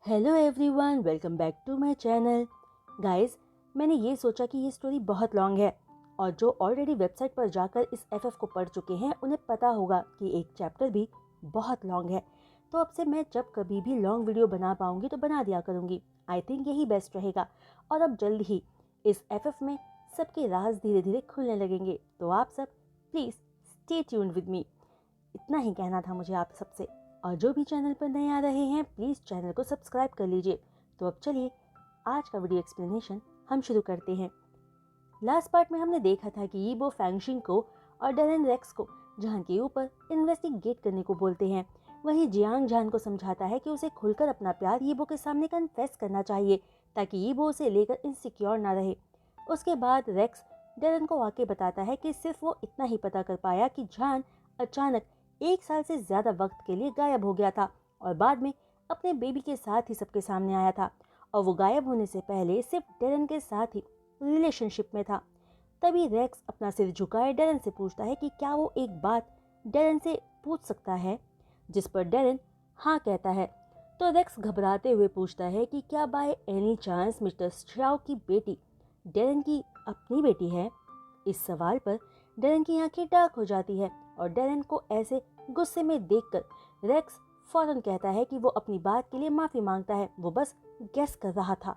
Hello everyone, welcome back to my channel. Guys, मैंने ये सोचा कि ये स्टोरी बहुत लॉन्ग है और जो ऑलरेडी वेबसाइट पर जाकर इस एफएफ को पढ़ चुके हैं उन्हें पता होगा कि एक चैप्टर भी बहुत लॉन्ग है। तो अब से मैं जब कभी भी लॉन्ग वीडियो बना पाऊंगी तो बना दिया करूंगी। आई थिंक यही बेस्ट रहेगा। और अब जल्द ही इस एफएफ में सबके राज धीरे धीरे खुलने लगेंगे, तो आप सब please stay tuned with me. इतना ही कहना था मुझे आप सबसे। और जो भी चैनल पर नए आ रहे हैं प्लीज़ चैनल को सब्सक्राइब कर लीजिए। तो अब चलिए आज का वीडियो एक्सप्लेनेशन हम शुरू करते हैं। लास्ट पार्ट में हमने देखा था कि यीबो फैंगशिंग को और डेरेन रेक्स को जान के ऊपर इन्वेस्टिगेट करने को बोलते हैं। वहीं जियांग जान को समझाता है कि उसे खुलकर अपना प्यार यीबो के सामने कन्फेस करना चाहिए ताकि यीबो उसे लेकर इनसिक्योर ना रहे। उसके बाद रेक्स डेरेन को आके बताता है कि सिर्फ वो इतना ही पता कर पाया कि जान अचानक 1 साल से ज़्यादा वक्त के लिए गायब हो गया था और बाद में अपने बेबी के साथ ही सबके सामने आया था। और वो गायब होने से पहले सिर्फ डेरन के साथ ही रिलेशनशिप में था। तभी रेक्स अपना सिर झुकाए डेरन से पूछता है कि क्या वो एक बात डेरन से पूछ सकता है, जिस पर डेरन हाँ कहता है। तो रेक्स घबराते हुए पूछता है कि क्या बाय एनी चांस मिस्टर श्याओ की बेटी डेरन की अपनी बेटी है। इस सवाल पर डेरन की आंखें डार्क हो जाती है और डेरन को ऐसे गुस्से में देखकर रेक्स फौरन कहता है कि वो अपनी बात के लिए माफी मांगता है, वो बस गेस कर रहा था।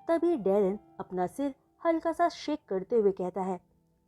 तभी डेरन अपना सिर हल्का सा शेक करते हुए कहता है,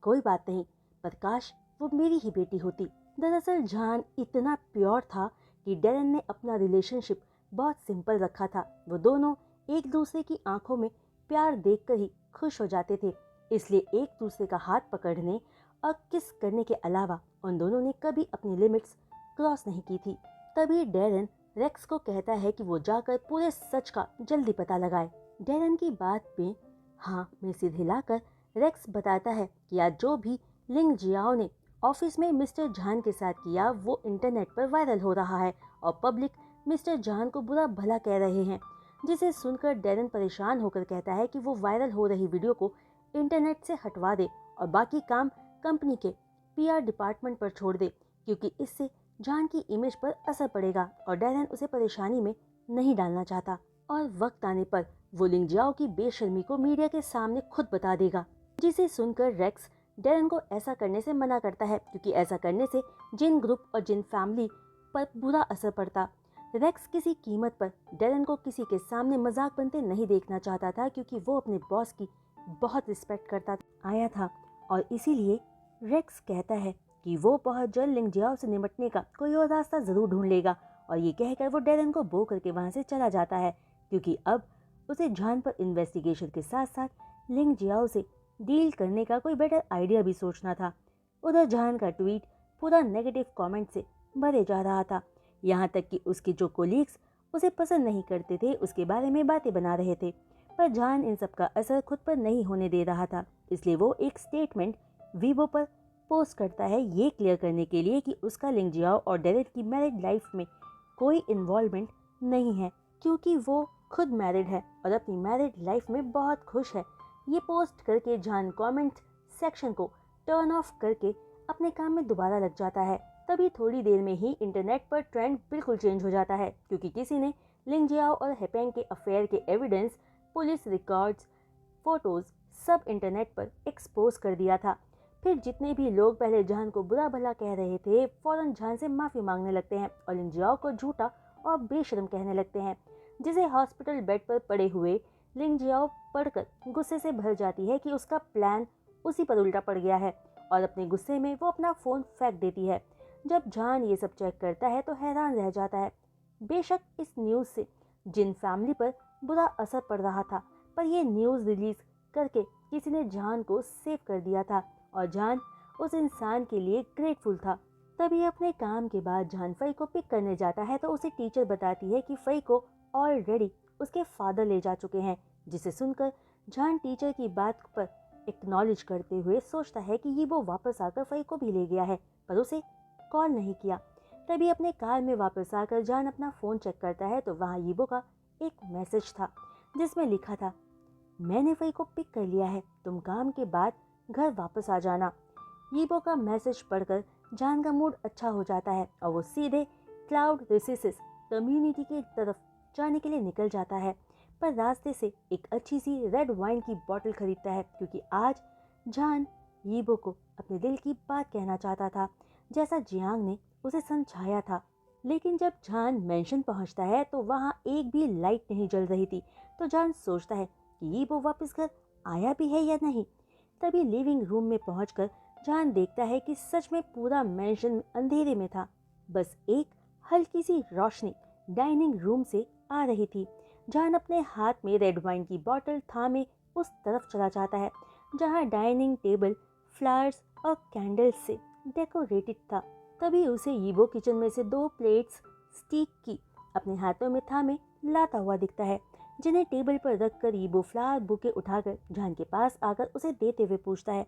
कोई बात नहीं, पर काश वो मेरी ही बेटी होती। दरअसल जान इतना प्योर था कि डेरन ने अपना रिलेशनशिप बहुत सिंपल रखा था। वो दोनों एक दूसरे की आंखों में प्यार देखकर ही खुश हो जाते थे, इसलिए एक दूसरे का हाथ पकड़ने और किस करने के अलावा उन दोनों ने कभी अपनी लिमिट्स क्रॉस नहीं की थी। तभी डेरन रेक्स को कहता है कि वो जाकर पूरे सच का जल्दी पता लगाए। डेरन की बात पे हाँ में सिर हिलाकर रेक्स बताता है कि आज जो भी लिंग जियाओ ने ऑफिस में मिस्टर जान के साथ किया वो इंटरनेट पर वायरल हो रहा है और पब्लिक मिस्टर जान को बुरा भला कह रहे हैं। जिसे सुनकर डेरन परेशान होकर कहता है कि वो वायरल हो रही वीडियो को इंटरनेट से हटवा दे और बाकी काम कंपनी के पीआर डिपार्टमेंट पर छोड़ दे, क्योंकि इससे जान की इमेज पर असर पड़ेगा और डेरन उसे परेशानी में नहीं डालना चाहता और वक्त आने पर वो लिंग जियाओ की बेशर्मी को मीडिया के सामने खुद बता देगा। जिसे सुनकर रेक्स डेरन को ऐसा करने से मना करता है, क्योंकि ऐसा करने से जिन ग्रुप और जिन फैमिली पर बुरा असर पड़ता। रेक्स किसी कीमत पर डेरन को किसी के सामने मजाक बनते नहीं देखना चाहता था, क्योंकि वो अपने बॉस की बहुत रिस्पेक्ट करता आया था और इसीलिए रेक्स कहता है कि वो बहुत जल्द लिंग जियाओ से निपटने का कोई और रास्ता जरूर ढूंढ लेगा। और ये कहकर वो डेरन को बो करके वहां से चला जाता है, क्योंकि अब उसे जान पर इन्वेस्टिगेशन के साथ साथ लिंग जियाओ से डील करने का कोई बेटर आइडिया भी सोचना था। उधर जान का ट्वीट पूरा नेगेटिव कमेंट से भरे जा रहा था, यहाँ तक कि उसके जो कोलीग्स उसे पसंद नहीं करते थे उसके बारे में बातें बना रहे थे। पर जान इन सब का असर खुद पर नहीं होने दे रहा था, इसलिए वो एक स्टेटमेंट वीबो पर पोस्ट करता है ये क्लियर करने के लिए कि उसका लिंग जियाओ और डेरेट की मैरिड लाइफ में कोई इन्वॉल्वमेंट नहीं है, क्योंकि वो खुद मैरिड है और अपनी मैरिड लाइफ में बहुत खुश है। ये पोस्ट करके जान कमेंट सेक्शन को टर्न ऑफ करके अपने काम में दोबारा लग जाता है। तभी थोड़ी देर में ही इंटरनेट पर ट्रेंड बिल्कुल चेंज हो जाता है, क्योंकि किसी ने लिंग जियाओ और हेपेंग के अफेयर के एविडेंस, पुलिस रिकॉर्ड्स, फोटोज सब इंटरनेट पर एक्सपोज कर दिया था। फिर जितने भी लोग पहले जान को बुरा भला कह रहे थे फौरन जान से माफी मांगने लगते हैं और लिंग जियाओ को झूठा और बेशर्म कहने लगते हैं, जिसे हॉस्पिटल बेड पर पड़े हुए लिंग जियाओ पढ़कर गुस्से से भर जाती है कि उसका प्लान उसी पर उल्टा पड़ गया है और अपने गुस्से में वो अपना फोन फेंक देती है। जब जान ये सब चेक करता है तो हैरान रह जाता है। बेशक इस न्यूज़ से जिन फैमिली पर बुरा असर पड़ रहा था, पर यह न्यूज़ रिलीज करके किसी ने जान को सेव कर दिया था और जान उस इंसान के लिए ग्रेटफुल था। तभी अपने काम के बाद जान फई को पिक करने जाता है तो उसे टीचर बताती है कि फई को ऑलरेडी उसके फादर ले जा चुके हैं, जिसे सुनकर जान टीचर की बात पर एक्नॉलेज करते हुए सोचता है कि ये वो वापस आकर फई को भी ले गया है, पर उसे कॉल नहीं किया। तभी अपने कार में वापस आकर जान अपना फ़ोन चेक करता है तो वहाँ यीबो का एक मैसेज था, जिसमें लिखा था, मैंने फई को पिक कर लिया है, तुम काम के बाद घर वापस आ जाना। यीबो का मैसेज पढ़कर जान का मूड अच्छा हो जाता है और वो सीधे क्लाउड रिसोर्सेज कम्युनिटी की तरफ जाने के लिए निकल जाता है, पर रास्ते से एक अच्छी सी रेड वाइन की बोतल खरीदता है क्योंकि आज जान यीबो को अपने दिल की बात कहना चाहता था, जैसा जियांग ने उसे समझाया था। लेकिन जब जान मेंशन पहुंचता है तो वहां एक भी लाइट नहीं जल रही थी, तो जान सोचता है कि यीबो वापस घर आया भी है या नहीं। तभी लिविंग रूम में पहुंचकर जान देखता है कि सच में पूरा मेंशन अंधेरे में था। बस एक हल्की सी रोशनी डाइनिंग रूम से आ रही थी। जान अपने हाथ में रेड वाइन की बोतल थामे उस तरफ चला जाता है जहां डाइनिंग टेबल फ्लावर्स और कैंडल्स से डेकोरेटेड था। तभी उसे यीबो किचन में से 2 प्लेट्स स्टीक की अपने हाथों में थामे लाता हुआ दिखता है, जिन्हें टेबल पर रखकर यीबो फ्लावर बुके उठाकर जान के पास आकर उसे देते हुए पूछता है,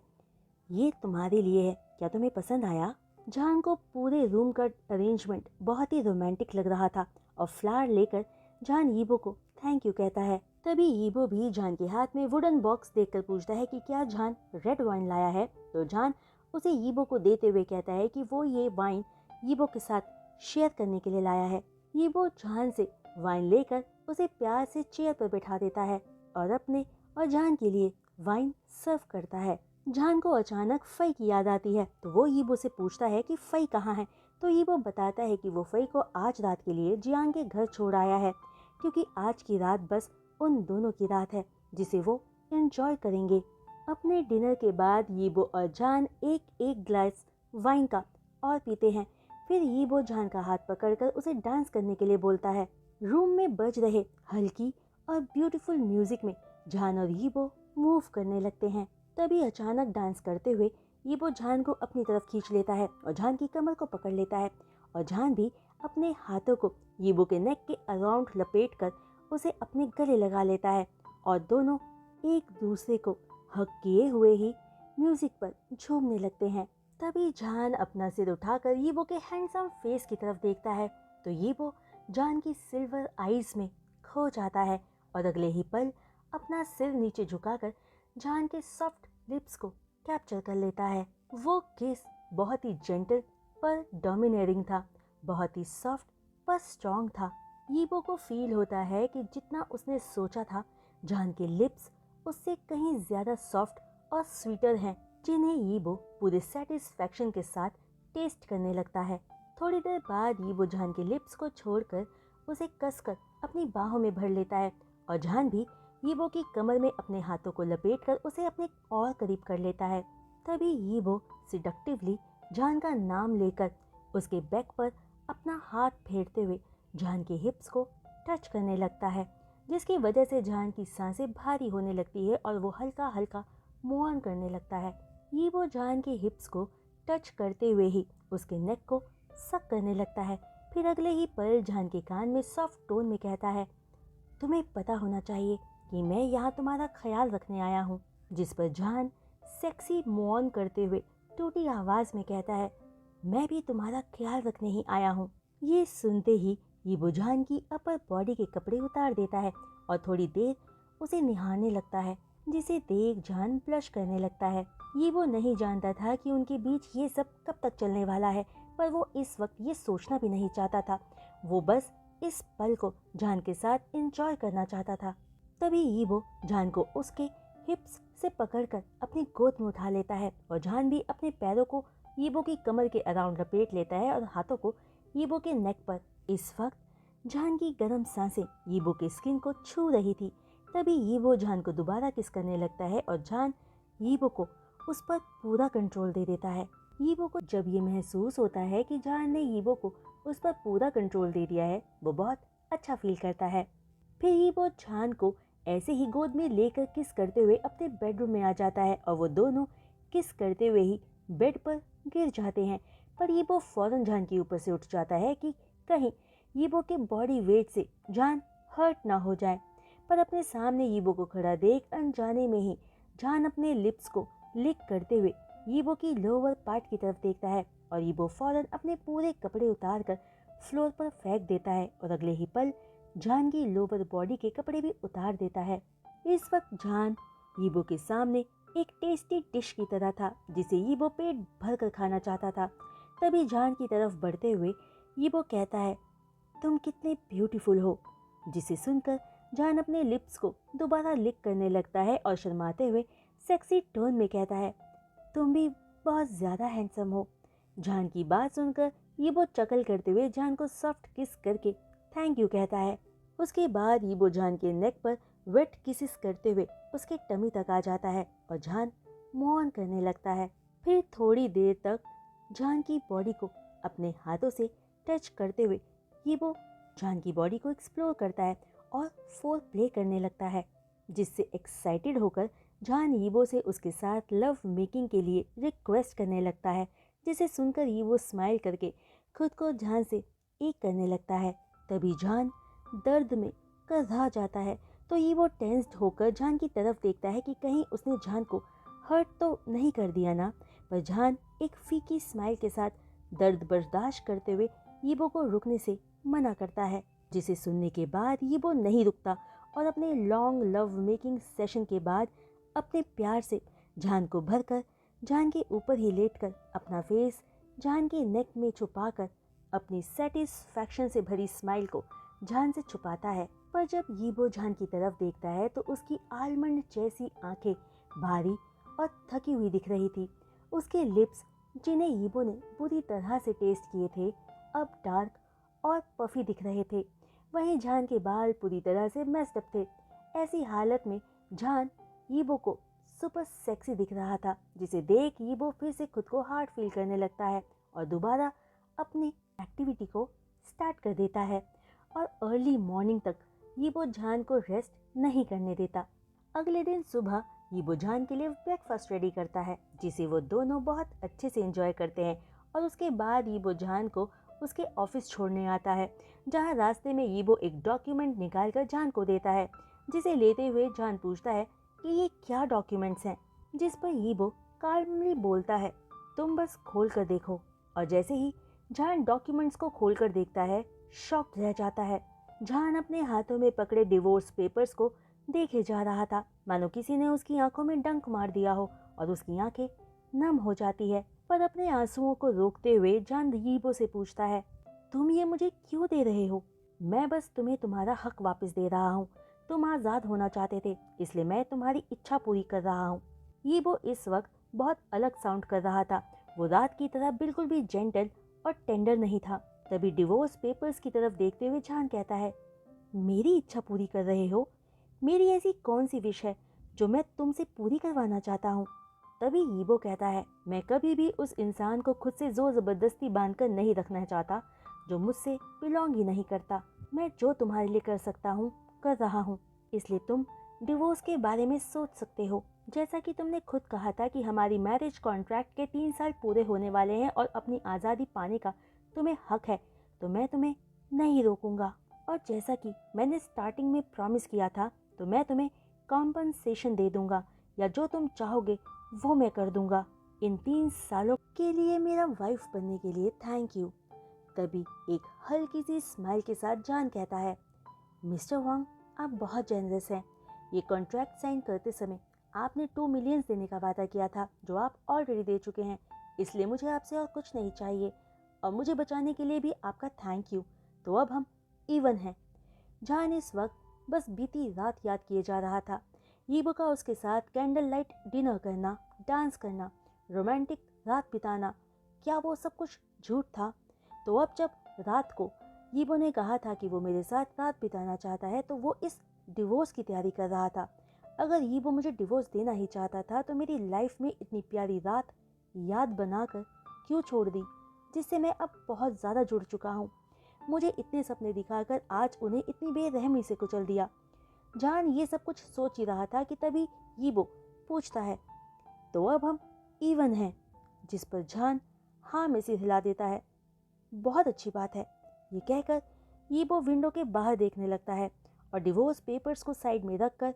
ये तुम्हारे लिए है, क्या तुम्हें पसंद आया? जान को पूरे रूम का अरेंजमेंट बहुत ही रोमांटिक लग रहा था और फ्लावर लेकर जान यीबो को थैंक यू कहता है। तभी यीबो भी जान के हाथ में वुडन बॉक्स देखकर पूछता है कि क्या जान रेड वाइन लाया है, तो जान उसे यीबो को देते हुए कहता है कि वो ये वाइन यीबो के साथ शेयर करने के लिए लाया है। यीबो जान से वाइन लेकर उसे प्यार से चेयर पर बैठा देता है और अपने और जान के लिए वाइन सर्व करता है। जान को अचानक फई की याद आती है, तो वो यीबो से पूछता है कि फई कहाँ है, तो यीबो बताता है कि वो फई को आज रात के लिए जियांग के घर छोड़ आया है, क्योंकि आज की रात बस उन दोनों की रात है जिसे वो एंजॉय करेंगे। अपने डिनर के बाद यीबो और जान एक एक ग्लास वाइन का और पीते हैं। फिर यीबो जान का हाथ पकड़कर उसे डांस करने के लिए बोलता है। रूम में बज रहे हल्की और ब्यूटीफुल म्यूजिक में जान और यीबो मूव करने लगते हैं। तभी अचानक डांस करते हुए यीबो जान को अपनी तरफ खींच लेता है और जान की कमर को पकड़ लेता है और जान भी अपने हाथों को यीबो के नेक के अराउंड लपेटकर उसे अपने गले लगा लेता है और दोनों एक दूसरे को हग किए हुए ही म्यूजिक पर झूमने लगते हैं। तभी जान अपना सिर उठाकर यीबो के हैंडसम फेस की तरफ देखता है, तो यीबो जान की सिल्वर आईज में खो जाता है और अगले ही पल अपना सिर नीचे झुकाकर जान के सॉफ्ट लिप्स को कैप्चर कर लेता है। वो किस बहुत ही जेंटल पर डोमिनेटिंग था, बहुत ही सॉफ्ट पर स्ट्रॉन्ग था। यीबो को फील होता है कि जितना उसने सोचा था जान के लिप्स उससे कहीं ज्यादा सॉफ्ट और स्वीटर हैं, जिन्हें यीबो पूरे सेटिस्फैक्शन के साथ टेस्ट करने लगता है। थोड़ी देर बाद यीबो जान के लिप्स को छोड़कर उसे कसकर अपनी बाहों में भर लेता है और जान भी यीबो की कमर में अपने हाथों को लपेटकर उसे अपने और करीब कर लेता है। तभी यीबो सिडक्टिवली जान का नाम लेकर उसके बैक पर अपना हाथ फेरते हुए जान के हिप्स को टच करने लगता है, जिसकी वजह से जान की सांसें भारी होने लगती है और वो हल्का हल्का मूव ऑन करने लगता है। यीबो जान के हिप्स को टच करते हुए ही उसके नेक को सक करने लगता है। फिर अगले ही पल जान के कान में सॉफ्ट टोन में कहता है, तुम्हें पता होना चाहिए कि मैं यहाँ तुम्हारा ख्याल रखने आया हूँ। जिस पर जान सेक्सी मूव ऑन करते हुए टूटी आवाज में कहता है, मैं भी तुम्हारा ख्याल रखने ही आया हूँ। ये सुनते ही यीबो जान की अपर बॉडी के कपड़े उतार देता है और थोड़ी देर उसे निहारने लगता है, जिसे देख जान ब्लश करने लगता है। यीबो नहीं जानता था कि उनके बीच ये सब कब तक चलने वाला है, पर वो इस वक्त ये सोचना भी नहीं चाहता था। वो बस इस पल को जान के साथ एंजॉय करना चाहता था। तभी यीबो जान को उसके हिप्स से पकड़कर अपनी गोद में उठा लेता है और जान भी अपने पैरों को यीबो की कमर के अराउंड लपेट लेता है और हाथों को यीबो के नेक पर। इस वक्त जान की गर्म सांसें यीबो के स्किन को छू रही थी। तभी यीबो जान को दोबारा किस करने लगता है और जान यीबो को उस पर पूरा कंट्रोल दे देता है। यीबो को जब ये महसूस होता है कि जान ने यीबो को उस पर पूरा कंट्रोल दे दिया है, वो बहुत अच्छा फील करता है। फिर यीबो जान को ऐसे ही गोद में लेकर किस करते हुए अपने बेडरूम में आ जाता है और वो दोनों किस करते हुए ही बेड पर गिर जाते हैं। पर यीबो फौरन जान के ऊपर से उठ जाता है कि कहीं यीबो के बॉडी वेट से जान हर्ट ना हो जाए। पर अपने सामने यीबो को खड़ा देख अनजाने में ही जान अपने लिप्स को लिक करते हुए यीबो की लोअर पार्ट की तरफ देखता है और यीबो फौरन अपने पूरे कपड़े उतार कर फ्लोर पर फेंक देता है और अगले ही पल जान की लोअर बॉडी के कपड़े भी उतार देता है। इस वक्त जान यीबो के सामने एक टेस्टी डिश की तरह था, जिसे यीबो पेट भर कर खाना चाहता था। तभी जान की तरफ बढ़ते हुए यीबो कहता है, तुम कितने ब्यूटीफुल हो, जिसे सुनकर जान अपने लिप्स को दोबारा लिक करने लगता है और शर्माते हुए सेक्सी टोन में कहता है, तुम भी बहुत ज्यादा हैंडसम हो। जान की बात सुनकर यीबो चकल करते हुए जान को सॉफ्ट किस करके थैंक यू कहता है। उसके बाद यीबो जान के नेक पर वेट किसेस करते हुए उसके टमी तक आ जाता है और जान मौन करने लगता है। फिर थोड़ी देर तक जान की बॉडी को अपने हाथों से टच करते हुए यीबो जान की बॉडी को एक्सप्लोर करता है और फोर प्ले करने लगता है, जिससे एक्साइटेड होकर जान यीबो से उसके साथ लव मेकिंग के लिए रिक्वेस्ट करने लगता है, जिसे सुनकर यीबो स्माइल करके खुद को जान से एक करने लगता है। तभी जान दर्द में कर्रा जाता है तो यीबो टेंस्ड होकर जान की तरफ देखता है कि कहीं उसने जान को हर्ट तो नहीं कर दिया ना, पर जान एक फीकी स्माइल के साथ दर्द बर्दाश्त करते हुए यीबो को रुकने से मना करता है, जिसे सुनने के बाद यीबो नहीं रुकता और अपने लॉन्ग लव मेकिंग सेशन के बाद अपने प्यार से जान को भरकर जान के ऊपर ही लेटकर अपना फेस जान के नेक में छुपाकर अपनी सेटिस्फैक्शन से भरी स्माइल को जान से छुपाता है। पर जब यीबो जान की तरफ देखता है तो उसकी आलमंड जैसी आंखें भारी और थकी हुई दिख रही थी। उसके लिप्स, जिन्हें यीबो ने बुरी तरह से टेस्ट किए थे, अब डार्क और पफी दिख रहे थे। वहीं जान के बाल पूरी तरह से मेस्ड अप थे। ऐसी हालत में जान यीबो को सुपर सेक्सी दिख रहा था, जिसे देख यीबो फिर से खुद को हार्ड फील करने लगता है और दोबारा अपनी एक्टिविटी को स्टार्ट कर देता है और अर्ली मॉर्निंग तक यीबो जान को रेस्ट नहीं करने देता। अगले दिन सुबह यीबो जान के लिए ब्रेकफास्ट रेडी करता है, जिसे वो दोनों बहुत अच्छे से एंजॉय करते हैं और उसके बाद यीबो जान को उसके ऑफिस छोड़ने आता है, जहां रास्ते में यीबो एक डॉक्यूमेंट निकाल कर जान को देता है, जिसे लेते हुए जान पूछता है कि ये क्या डॉक्यूमेंट्स हैं, जिस पर यीबो काल्मली बोलता है, तुम बस खोल कर देखो। और जैसे ही जान डॉक्यूमेंट्स को खोल कर देखता है, शॉक रह जाता है। जान अपने हाथों में पकड़े डिवोर्स पेपर्स को देखे जा रहा था, मानो किसी ने उसकी आंखों में डंक मार दिया हो और उसकी आंखें नम हो जाती है। पर अपने आंसुओं को रोकते हुए जान यीबो से पूछता है, तुम ये मुझे क्यों दे रहे हो? मैं बस तुम्हें तुम्हारा हक वापस दे रहा हूँ। तुम आजाद होना चाहते थे, इसलिए मैं तुम्हारी इच्छा पूरी कर रहा हूँ। यीबो इस वक्त बहुत अलग साउंड कर रहा था। वो रात की तरह बिल्कुल भी जेंटल और टेंडर नहीं था। तभी डिवोर्स पेपर्स की तरफ देखते हुए जान कहता है, मेरी इच्छा पूरी कर रहे हो? मेरी ऐसी कौन सी विश है जो मैं तुमसे पूरी करवाना चाहता हूँ? तभी यीबो कहता है, मैं कभी भी उस इंसान को खुद से जोर जबरदस्ती बांधकर नहीं रखना चाहता जो मुझसे बिलोंग ही नहीं करता। मैं जो तुम्हारे लिए कर सकता हूँ कर रहा हूँ, इसलिए तुम डिवोर्स के बारे में सोच सकते हो। जैसा कि तुमने खुद कहा था कि हमारी मैरिज कॉन्ट्रैक्ट के 3 साल पूरे होने वाले हैं और अपनी आज़ादी पाने का तुम्हें हक है, तो मैं तुम्हें नहीं रोकूंगा। और जैसा कि मैंने स्टार्टिंग में प्रॉमिस किया था, तो मैं तुम्हें कॉम्पनसेशन दे दूंगा, या जो तुम चाहोगे वो मैं कर दूंगा। इन 3 सालों के लिए मेरा वाइफ बनने के लिए थैंक यू। तभी एक हल्की सी स्माइल के साथ जान कहता है, मिस्टर वांग, आप बहुत जेनरस हैं। ये कॉन्ट्रैक्ट साइन करते समय आपने 2 मिलियन देने का वादा किया था, जो आप ऑलरेडी दे चुके हैं, इसलिए मुझे आपसे और कुछ नहीं चाहिए। और मुझे बचाने के लिए भी आपका थैंक यू। तो अब हम इवन हैं। जान इस वक्त बस बीती रात याद किए जा रहा था। यीबो का उसके साथ कैंडल लाइट डिनर करना, डांस करना, रोमांटिक रात बिताना, क्या वो सब कुछ झूठ था? तो अब जब रात को यीबो ने कहा था कि वो मेरे साथ रात बिताना चाहता है, तो वो इस डिवोर्स की तैयारी कर रहा था। अगर यीबो मुझे डिवोर्स देना ही चाहता था तो मेरी लाइफ में इतनी प्यारी रात याद बनाकर क्यों छोड़ दी, जिससे मैं अब बहुत ज़्यादा जुड़ चुका हूँ। मुझे इतने सपने दिखाकर आज उन्हें इतनी बेरहमी से कुचल दिया। जान ये सब कुछ सोच ही रहा था कि तभी यीबो पूछता है, तो अब हम इवन हैं? जिस पर जान हाँ में सिर हिला देता है। बहुत अच्छी बात है। ये कहकर यीबो विंडो के बाहर देखने लगता है और डिवोर्स पेपर्स को साइड में रखकर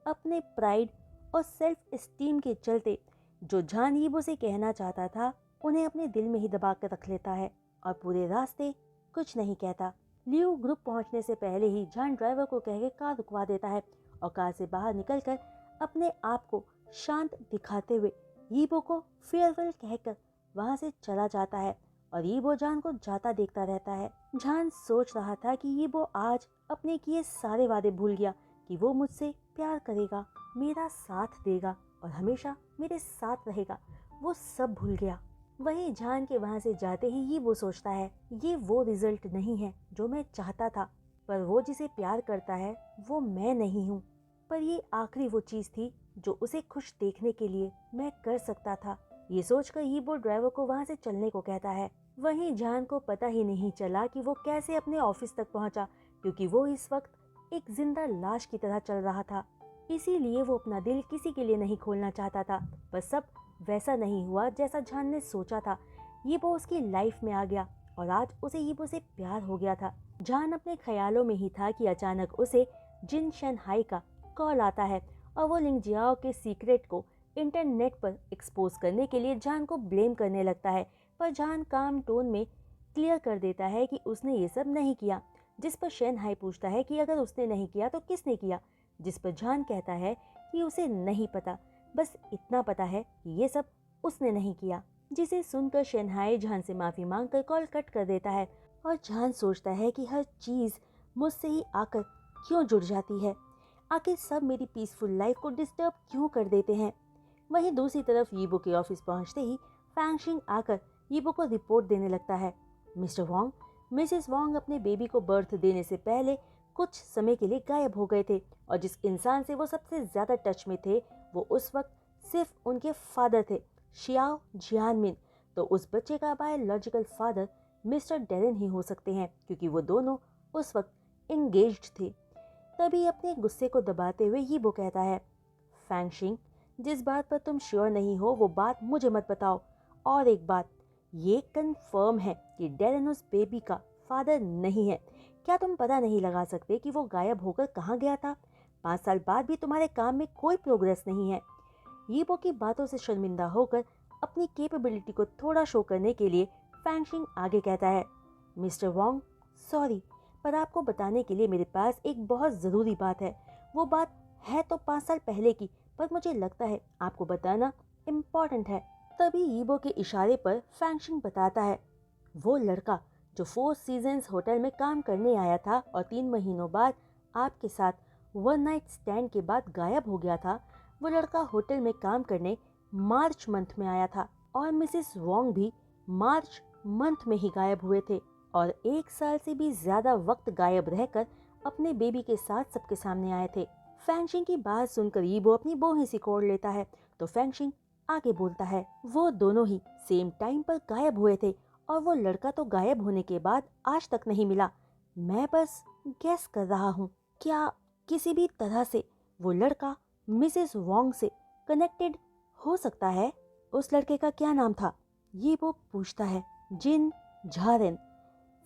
अपने प्राइड और सेल्फ एस्टीम के चलते जो जान यीबो से कहना चाहता था, उन्हें अपने दिल में ही दबा कर रख लेता है और पूरे रास्ते कुछ नहीं कहता। लियो ग्रुप पहुंचने से पहले ही जान ड्राइवर को कह के कार रुकवा देता है और कार से बाहर निकलकर अपने आप को शांत दिखाते हुए यीबो को फेयरवेल कहकर वहां से चला जाता है और यीबो जान को जाता देखता रहता है। जान सोच रहा था कि यीबो आज अपने किए सारे वादे भूल गया कि वो मुझसे प्यार करेगा, मेरा साथ देगा और हमेशा मेरे साथ रहेगा। वो सब भूल गया। वहीं जान के वहां से जाते ही यीबो सोचता है, ये वो रिजल्ट नहीं है जो मैं चाहता था, पर वो जिसे प्यार करता है वो मैं नहीं हूँ। पर ये आखिरी वो चीज थी जो उसे खुश देखने के लिए मैं कर सकता था। ये सोचकर यीबो ड्राइवर को वहां से चलने को कहता है। वहीं जान को पता ही नहीं चला कि वो कैसे अपने ऑफिस तक पहुंचा, क्योंकि वो इस वक्त एक जिंदा लाश की तरह चल रहा था। इसीलिए वो अपना दिल किसी के लिए नहीं खोलना चाहता था। पर सब वैसा नहीं हुआ जैसा जान ने सोचा था। यीबो उसकी लाइफ में आ गया और आज उसे यीबो से प्यार हो गया था। जान अपने ख्यालों में ही था कि अचानक उसे जिन शनहाई का कॉल आता है और वो लिंग जियाओ के सीक्रेट को इंटरनेट पर एक्सपोज करने के लिए जान को ब्लेम करने लगता है। पर जान काम टोन में क्लियर कर देता है कि उसने ये सब नहीं किया। जिस पर शनहाई पूछता है कि अगर उसने नहीं किया तो किसने किया, जिस पर जान कहता है कि उसे नहीं पता, बस इतना पता है कि ये सब उसने नहीं किया। जिसे सुनकर शनहाई जान से माफी मांगकर कॉल कट कर देता है और जान सोचता है कि हर चीज मुझसे ही आकर क्यों जुड़ जाती है, आखिर सब मेरी पीसफुल लाइफ को डिस्टर्ब क्यों कर देते हैं। वहीं दूसरी तरफ यीबो के ऑफिस पहुंचते ही फैंगशिंग आकर यीबो को रिपोर्ट देने लगता है। मिस्टर वोंग, मिसेस वोंग अपने बेबी को बर्थ देने से पहले कुछ समय के लिए गायब हो गए थे और जिस इंसान से वो सबसे ज्यादा टच में थे वो उस वक्त सिर्फ उनके फादर थे, शियाओ जियानमिन। तो उस बच्चे का बायोलॉजिकल फादर मिस्टर डेरेन ही हो सकते हैं, क्योंकि वो दोनों उस वक्त एंगेज्ड थे। तभी अपने गुस्से को दबाते हुए यीबो कहता है, फैंगशिंग, जिस बात पर तुम श्योर नहीं हो वो बात मुझे मत बताओ। और एक बात, ये कंफर्म है कि डेरेन उस बेबी का फादर नहीं है। क्या तुम पता नहीं लगा सकते कि वो गायब होकर कहाँ गया था? 5 साल बाद भी तुम्हारे काम में कोई प्रोग्रेस नहीं है। यीबो की बातों से शर्मिंदा होकर अपनी कैपेबिलिटी को थोड़ा शो करने के लिए फैंगशिंग आगे कहता है, मिस्टर वोंग, सॉरी, पर आपको बताने के लिए मेरे पास एक बहुत ज़रूरी बात है। वो बात है तो 5 साल पहले की, पर मुझे लगता है आपको बताना इम्पोर्टेंट है। तभी यीबो के इशारे पर फैंगशिंग बताता है, वो लड़का जो 4 सीजन्स होटल में काम करने आया था और 3 महीनों बाद आपके साथ वन नाइट स्टैंड के बाद गायब हो गया था, वो लड़का होटल में काम करने मार्च मंथ में आया था और मिसेस वोंग भी मार्च मंथ में ही गायब हुए थे और 1 साल से भी ज्यादा वक्त गायब रहकर अपने बेबी के साथ सबके सामने आए थे। फैंगशिंग की बात सुनकर यीबो अपनी बोहें सिकोड़ लेता है तो फैंगशिंग आगे बोलता है, वो दोनों ही सेम टाइम पर गायब हुए थे और वो लड़का तो गायब होने के बाद आज तक नहीं मिला। मैं बस गेस कर रहा हूँ, क्या किसी भी तरह से वो लड़का मिसेस वोंग से कनेक्टेड हो सकता है? उस लड़के का क्या नाम था? ये वो पूछता है। जिन झारेन,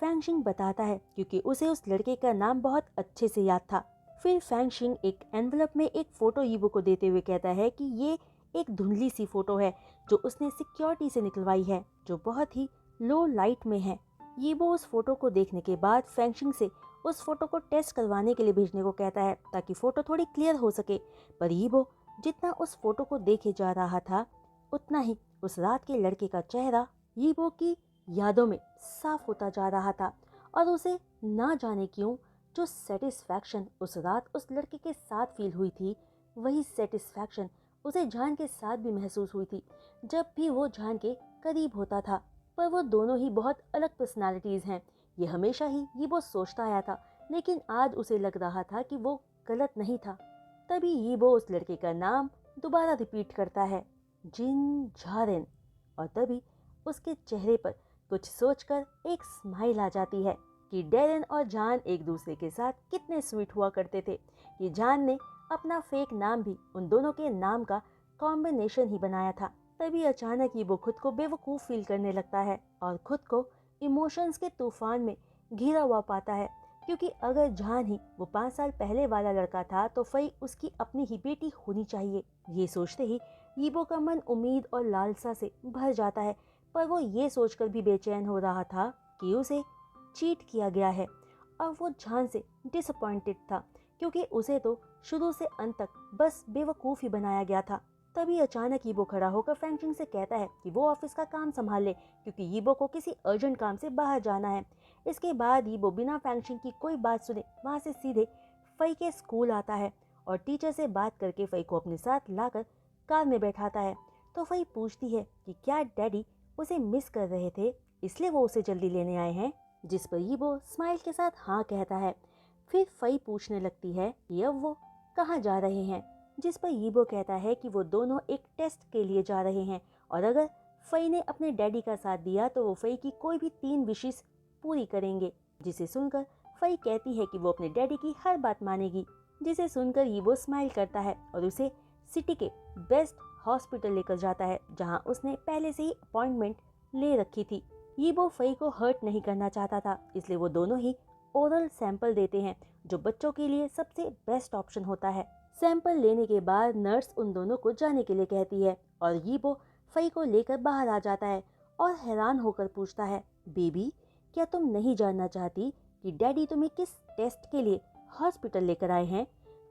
फैंगशिंग बताता है, क्योंकि उसे उस लड़के का नाम बहुत अच्छे से याद था। फिर फैंगशिंग एक एनवलप में एक फोटो यीबो को देते हुए कहता है कि ये एक धुंधली सी फोटो है जो उसने सिक्योरिटी से निकलवाई है, जो बहुत ही लो लाइट में है। यीबो उस फोटो को देखने के बाद फैंगशिंग से उस फोटो को टेस्ट करवाने के लिए भेजने को कहता है ताकि फोटो थोड़ी क्लियर हो सके। पर यीबो जितना उस फोटो को देखे जा रहा था उतना ही उस रात के लड़के का चेहरा यीबो की यादों में साफ होता जा रहा था और उसे ना जाने क्यों जो सेटिस्फैक्शन उस रात उस लड़के के साथ फील हुई थी, वही सेटिस्फैक्शन उसे जान के साथ भी महसूस हुई थी जब भी वो जान के करीब होता था। पर वो दोनों ही बहुत अलग पर्सनालिटीज हैं, ये हमेशा ही यीबो सोचता आया था, लेकिन आज उसे लग रहा था कि वो गलत नहीं था। तभी यीबो उस लड़के का नाम दोबारा रिपीट करता है, जिन झारेन, और तभी उसके चेहरे पर कुछ सोचकर एक स्माइल आ जाती है कि डेरेन और जान एक दूसरे के साथ कितने स्वीट हुआ करते थे कि जान ने अपना फेक नाम भी उन दोनों के नाम का कॉम्बिनेशन ही बनाया था। तभी अचानक ही वो खुद को बेवकूफ़ फील करने लगता है और खुद को इमोशंस के तूफान में घिरा हुआ पाता है, क्योंकि अगर जान ही वो 5 साल पहले वाला लड़का था तो फई उसकी अपनी ही बेटी होनी चाहिए। ये सोचते ही यीबो का मन उम्मीद और लालसा से भर जाता है, पर वो ये सोचकर भी बेचैन हो रहा था कि उसे चीट किया गया है और वो जान से डिसअपॉइंटेड था, क्योंकि उसे तो शुरू से अंत तक बस बेवकूफ़ ही बनाया गया था। तभी अचानक यीबो खड़ा होकर फैंगशिंग से कहता है कि वो ऑफिस का काम संभाल ले क्योंकि यीबो को किसी अर्जेंट काम से बाहर जाना है। इसके बाद यीबो बिना फैंगशिंग की कोई बात सुने वहाँ से सीधे फई के स्कूल आता है और टीचर से बात करके फई को अपने साथ लाकर कार में बैठाता है। तो फई पूछती है कि क्या डैडी उसे मिस कर रहे थे इसलिए वो उसे जल्दी लेने आए हैं, जिस पर यीबो स्माइल के साथ हाँ कहता है। फिर फई पूछने लगती है कि अब वो कहाँ जा रहे हैं, जिस पर यीबो कहता है कि वो दोनों एक टेस्ट के लिए जा रहे हैं और अगर फई ने अपने डैडी का साथ दिया तो वो फई की कोई भी 3 विशेस पूरी करेंगे। जिसे सुनकर फई कहती है कि वो अपने डैडी की हर बात मानेगी, जिसे सुनकर यीबो स्माइल करता है और उसे सिटी के बेस्ट हॉस्पिटल लेकर जाता है जहां उसने पहले से ही अपॉइंटमेंट ले रखी थी। यीबो फई को हर्ट नहीं करना चाहता था, इसलिए वो दोनों ही ओरल सैंपल देते हैं जो बच्चों के लिए सबसे बेस्ट ऑप्शन होता है। सैंपल लेने के बाद नर्स उन दोनों को जाने के लिए कहती है और यीबो फई को लेकर बाहर आ जाता है और हैरान होकर पूछता है, बेबी क्या तुम नहीं जानना चाहती कि डैडी तुम्हें किस टेस्ट के लिए हॉस्पिटल लेकर आए हैं?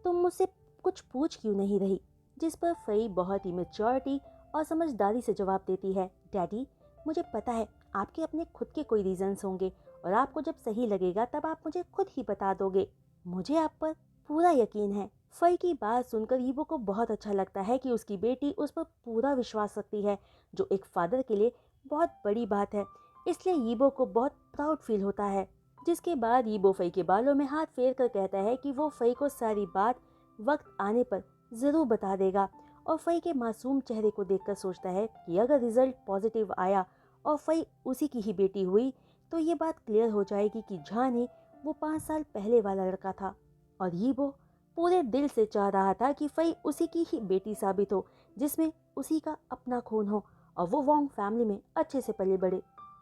तुम मुझसे कुछ पूछ क्यों नहीं रही? जिस पर फई बहुत ही मैच्योरिटी और समझदारी से जवाब देती है, डैडी मुझे पता है आपके अपने खुद के कोई रीजंस होंगे और आपको जब सही लगेगा तब आप मुझे खुद ही बता दोगे। मुझे आप पर पूरा यकीन है। फई की बात सुनकर यीबो को बहुत अच्छा लगता है कि उसकी बेटी उस पर पूरा विश्वास रखती है, जो एक फादर के लिए बहुत बड़ी बात है। इसलिए यीबो को बहुत प्राउड फील होता है। जिसके बाद यीबो फई के बालों में हाथ फेर कर कहता है कि वो फई को सारी बात वक्त आने पर जरूर बता देगा और फई के मासूम चेहरे को देखकर सोचता है कि अगर रिजल्ट पॉजिटिव आया और फई उसी की ही बेटी हुई तो ये बात क्लियर हो जाएगी कि जहां ने वो 5 साल पहले वाला लड़का था। और यीबो पूरे दिल से चाह रहा था कि फई उसी की ही बेटी साबित हो, जिसमें उसी का अपना खून हो और वो वोंग फैमिली में अच्छे से पले बढ़े।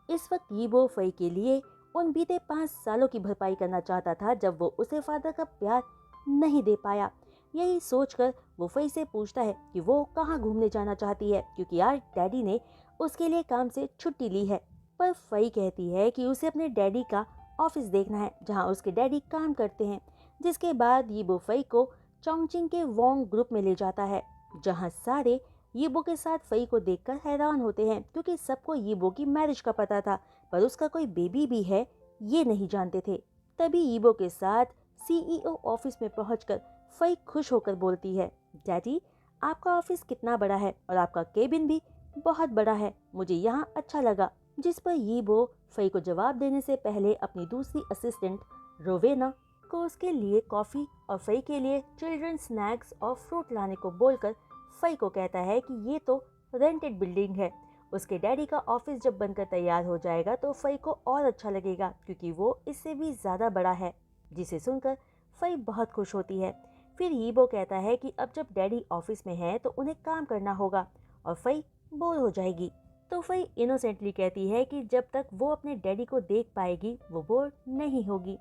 इस वक्त यीबो फई के लिए उन बीते 5 सालों की भरपाई करना चाहता था जब वो उसे फादर का प्यार नहीं दे पाया। यही सोचकर वो फई से पूछता है कि वो कहाँ घूमने जाना चाहती है क्योंकि यार डैडी ने उसके लिए काम से छुट्टी ली है। पर फई कहती है कि उसे अपने डैडी का ऑफिस देखना है जहाँ उसके डैडी काम करते हैं। जिसके बाद यीबो फई को चोंगचिंग के वोंग ग्रुप में ले जाता है जहाँ सारे यीबो के साथ फई को देखकर हैरान होते हैं क्योंकि सबको यीबो की मैरिज का पता था पर उसका कोई बेबी भी है ये नहीं जानते थे। तभी यीबो के साथ सीईओ ऑफिस में पहुंचकर फई खुश होकर बोलती है, डैडी आपका ऑफिस कितना बड़ा है और आपका केबिन भी बहुत बड़ा है, मुझे यहाँ अच्छा लगा। जिस पर यीबो फई को जवाब देने से पहले अपनी दूसरी असिस्टेंट रोवेना को उसके लिए कॉफी और फई के लिए चिल्ड्रन स्नैक्स और फ्रूट लाने को बोलकर फई को कहता है कि ये तो रेंटेड बिल्डिंग है, उसके डैडी का ऑफिस जब बनकर तैयार हो जाएगा तो फई को और अच्छा लगेगा क्योंकि वो इससे भी ज्यादा बड़ा है। जिसे सुनकर फई बहुत खुश होती है। फिर यीबो कहता है कि अब जब डैडी ऑफिस में है तो उन्हें काम करना होगा और फई बोर हो जाएगी। तो फई इनोसेंटली कहती है कि जब तक वो अपने डैडी को देख पाएगी वो बोर नहीं होगी।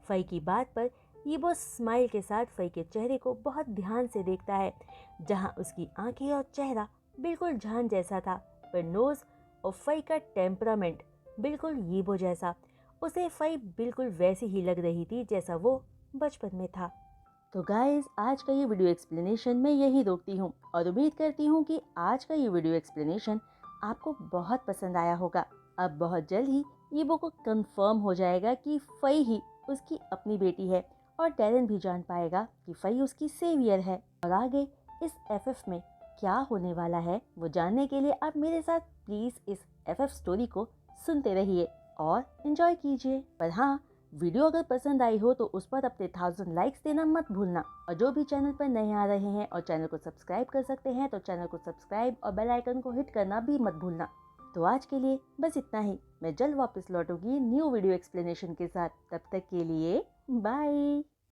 फई की बात पर यीबो स्माइल के साथ फई के चेहरे को बहुत ध्यान से देखता है जहां उसकी आंखें और चेहरा बिल्कुल जान जैसा था पर नोज और फई का टेम्परामेंट बिल्कुल यीबो जैसा। उसे फई बिल्कुल वैसी ही लग रही थी जैसा वो बचपन में था। तो गाइज आज का ये वीडियो एक्सप्लेनेशन मैं यही रोकती हूँ और उम्मीद करती हूँ कि आज का ये वीडियो एक्सप्लेनेशन आपको बहुत पसंद आया होगा। अब बहुत जल्द ही यीबो को कंफर्म हो जाएगा कि फई ही उसकी अपनी बेटी है और डैरेन भी जान पाएगा कि फई उसकी सेवियर है। और आगे इस एफएफ में क्या होने वाला है वो जानने के लिए आप मेरे साथ प्लीज इस एफएफ स्टोरी को सुनते रहिए और एंजॉय कीजिए। पर हाँ, वीडियो अगर पसंद आई हो तो उस पर अपने 1000 लाइक्स देना मत भूलना। और जो भी चैनल पर नए आ रहे हैं और चैनल को सब्सक्राइब कर सकते हैं तो चैनल को सब्सक्राइब और बेल आइकन को हिट करना भी मत भूलना। तो आज के लिए बस इतना ही। मैं जल्द वापस लौटूंगी न्यू वीडियो एक्सप्लेनेशन के साथ। तब तक के लिए बाय।